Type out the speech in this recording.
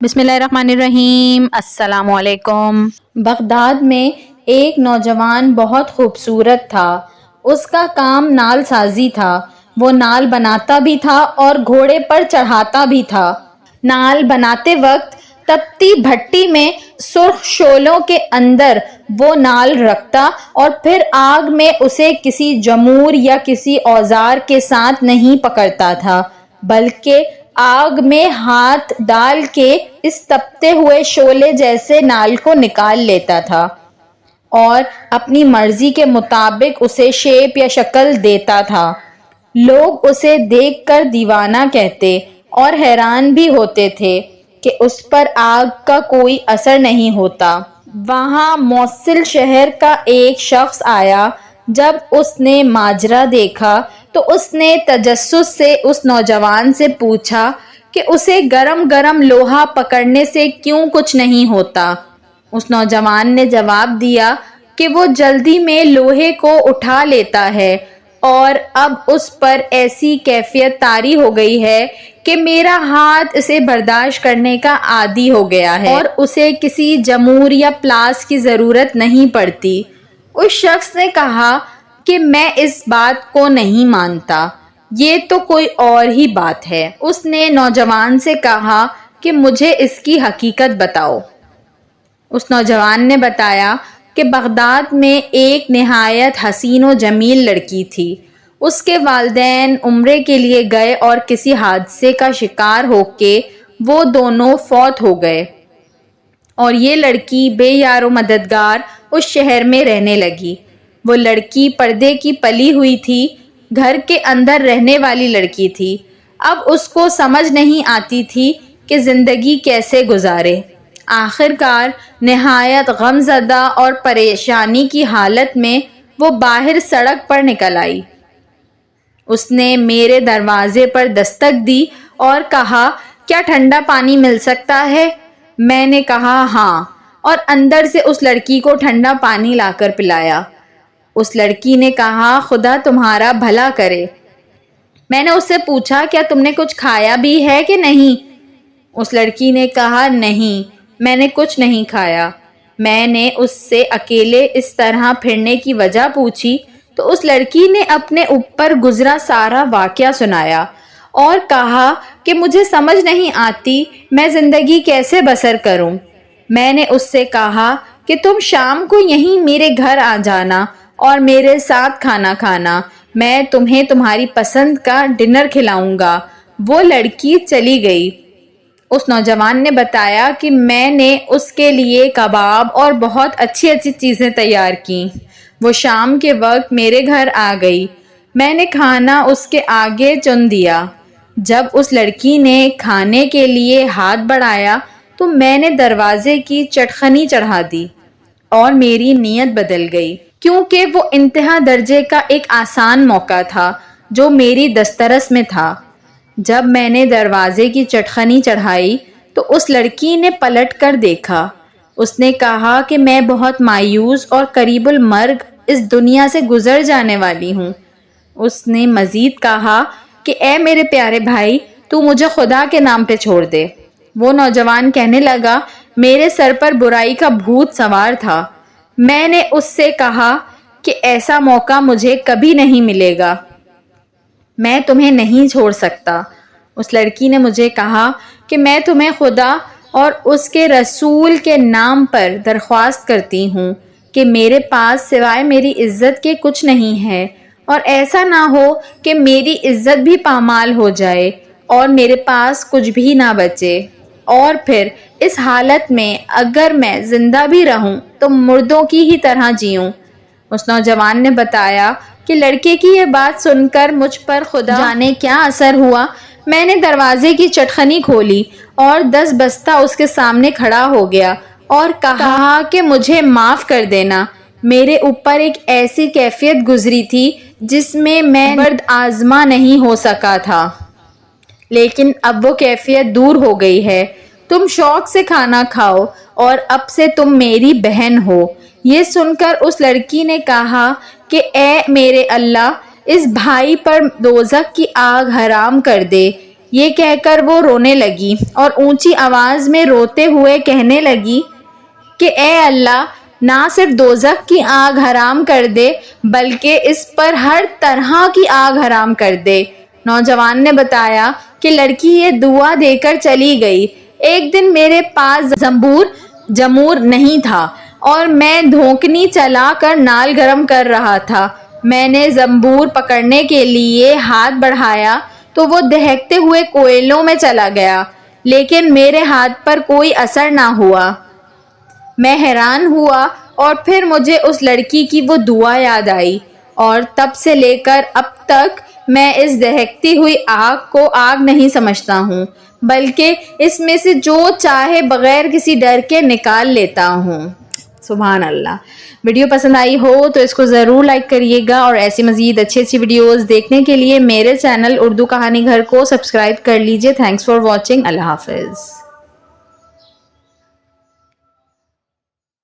بسم اللہ الرحمن الرحیم۔ السلام علیکم۔ بغداد میں ایک نوجوان بہت خوبصورت تھا۔ اس کا کام نال سازی تھا۔ وہ نال بناتا بھی تھا اور گھوڑے پر چڑھاتا بھی تھا۔ نال بناتے وقت تپتی بھٹی میں سرخ شعلوں کے اندر وہ نال رکھتا اور پھر آگ میں اسے کسی جمور یا کسی اوزار کے ساتھ نہیں پکڑتا تھا، بلکہ آگ میں ہاتھ ڈال کے اس تپتے ہوئے شعلے جیسے نال کو نکال لیتا تھا اور اپنی مرضی کے مطابق اسے شیپ یا شکل دیتا تھا۔ لوگ اسے دیکھ کر دیوانہ کہتے اور حیران بھی ہوتے تھے کہ اس پر آگ کا کوئی اثر نہیں ہوتا۔ وہاں موصل شہر کا ایک شخص آیا۔ جب اس نے ماجرا دیکھا تو اس نے تجسس سے اس نوجوان سے پوچھا کہ اسے گرم گرم لوہا پکڑنے سے کیوں کچھ نہیں ہوتا۔ اس نوجوان نے جواب دیا کہ وہ جلدی میں لوہے کو اٹھا لیتا ہے اور اب اس پر ایسی کیفیت طاری ہو گئی ہے کہ میرا ہاتھ اسے برداشت کرنے کا عادی ہو گیا ہے اور اسے کسی جمور یا پلاس کی ضرورت نہیں پڑتی۔ اس شخص نے کہا کہ میں اس بات کو نہیں مانتا، یہ تو کوئی اور ہی بات ہے۔ اس نے نوجوان سے کہا کہ مجھے اس کی حقیقت بتاؤ۔ اس نوجوان نے بتایا کہ بغداد میں ایک نہایت حسین و جمیل لڑکی تھی۔ اس کے والدین عمرے کے لیے گئے اور کسی حادثے کا شکار ہو کے وہ دونوں فوت ہو گئے اور یہ لڑکی بے یار و مددگار اس شہر میں رہنے لگی۔ وہ لڑکی پردے کی پلی ہوئی تھی، گھر کے اندر رہنے والی لڑکی تھی۔ اب اس کو سمجھ نہیں آتی تھی کہ زندگی کیسے گزارے۔ آخر کار نہایت غم زدہ اور پریشانی کی حالت میں وہ باہر سڑک پر نکل آئی۔ اس نے میرے دروازے پر دستک دی اور کہا، کیا ٹھنڈا پانی مل سکتا ہے؟ میں نے کہا ہاں، اور اندر سے اس لڑکی کو ٹھنڈا پانی لا کر پلایا۔ اس لڑکی نے کہا، خدا تمہارا بھلا کرے۔ میں نے اس سے پوچھا، کیا تم نے کچھ کھایا بھی ہے کہ نہیں؟ اس لڑکی نے کہا، نہیں، میں نے کچھ نہیں کھایا۔ میں نے اس سے اکیلے اس طرح پھرنے کی وجہ پوچھی تو اس لڑکی نے اپنے اوپر گزرا سارا واقعہ سنایا اور کہا کہ مجھے سمجھ نہیں آتی میں زندگی کیسے بسر کروں۔ میں نے اس سے کہا کہ تم شام کو یہیں میرے گھر آ جانا اور میرے ساتھ کھانا کھانا، میں تمہیں تمہاری پسند کا ڈنر کھلاؤں گا۔ وہ لڑکی چلی گئی۔ اس نوجوان نے بتایا کہ میں نے اس کے لیے کباب اور بہت اچھی اچھی چیزیں تیار کیں۔ وہ شام کے وقت میرے گھر آ گئی۔ میں نے کھانا اس کے آگے چن دیا۔ جب اس لڑکی نے کھانے کے لیے ہاتھ بڑھایا تو میں نے دروازے کی چٹخنی چڑھا دی اور میری نیت بدل گئی، کیونکہ وہ انتہا درجے کا ایک آسان موقع تھا جو میری دسترس میں تھا۔ جب میں نے دروازے کی چٹخنی چڑھائی تو اس لڑکی نے پلٹ کر دیکھا۔ اس نے کہا کہ میں بہت مایوس اور قریب المرگ اس دنیا سے گزر جانے والی ہوں۔ اس نے مزید کہا کہ اے میرے پیارے بھائی، تو مجھے خدا کے نام پہ چھوڑ دے۔ وہ نوجوان کہنے لگا، میرے سر پر برائی کا بھوت سوار تھا۔ میں نے اس سے کہا کہ ایسا موقع مجھے کبھی نہیں ملے گا، میں تمہیں نہیں چھوڑ سکتا۔ اس لڑکی نے مجھے کہا کہ میں تمہیں خدا اور اس کے رسول کے نام پر درخواست کرتی ہوں کہ میرے پاس سوائے میری عزت کے کچھ نہیں ہے، اور ایسا نہ ہو کہ میری عزت بھی پامال ہو جائے اور میرے پاس کچھ بھی نہ بچے، اور پھر اس حالت میں اگر میں زندہ بھی رہوں تو مردوں کی ہی طرح جیوں۔ اس نوجوان نے بتایا کہ لڑکے کی یہ بات سن کر مجھ پر خدا جانے کیا اثر ہوا۔ میں نے دروازے کی چٹخنی کھولی اور 10 بستہ اس کے سامنے کھڑا ہو گیا اور کہا کہ مجھے معاف کر دینا۔ میرے اوپر ایک ایسی کیفیت گزری تھی جس میں برد آزما نہیں ہو سکا تھا، لیکن اب وہ کیفیت دور ہو گئی ہے۔ تم شوق سے کھانا کھاؤ اور اب سے تم میری بہن ہو۔ یہ سن کر اس لڑکی نے کہا کہ اے میرے اللہ، اس بھائی پر دوزخ کی آگ حرام کر دے۔ یہ کہہ کر وہ رونے لگی اور اونچی آواز میں روتے ہوئے کہنے لگی کہ اے اللہ، نہ صرف دوزخ کی آگ حرام کر دے بلکہ اس پر ہر طرح کی آگ حرام کر دے۔ نوجوان نے بتایا کہ لڑکی یہ دعا دے کر چلی گئی۔ ایک دن میرے پاس زنبور جمور نہیں تھا اور میں دھوکنی چلا کر نال گرم کر رہا تھا۔ میں نے زنبور پکڑنے کے لیے ہاتھ بڑھایا تو وہ دہکتے ہوئے کوئلوں میں چلا گیا، لیکن میرے ہاتھ پر کوئی اثر نہ ہوا۔ میں حیران ہوا اور پھر مجھے اس لڑکی کی وہ دعا یاد آئی، اور تب سے لے کر اب تک میں اس دہکتی ہوئی آگ کو آگ نہیں سمجھتا ہوں، بلکہ اس میں سے جو چاہے بغیر کسی ڈر کے نکال لیتا ہوں۔ سبحان اللہ۔ ویڈیو پسند آئی ہو تو اس کو ضرور لائک کریے گا، اور ایسی مزید اچھی ویڈیوز دیکھنے کے لیے میرے چینل اردو کہانی گھر کو سبسکرائب کر لیجئے۔ Thanks for watching. اللہ حافظ۔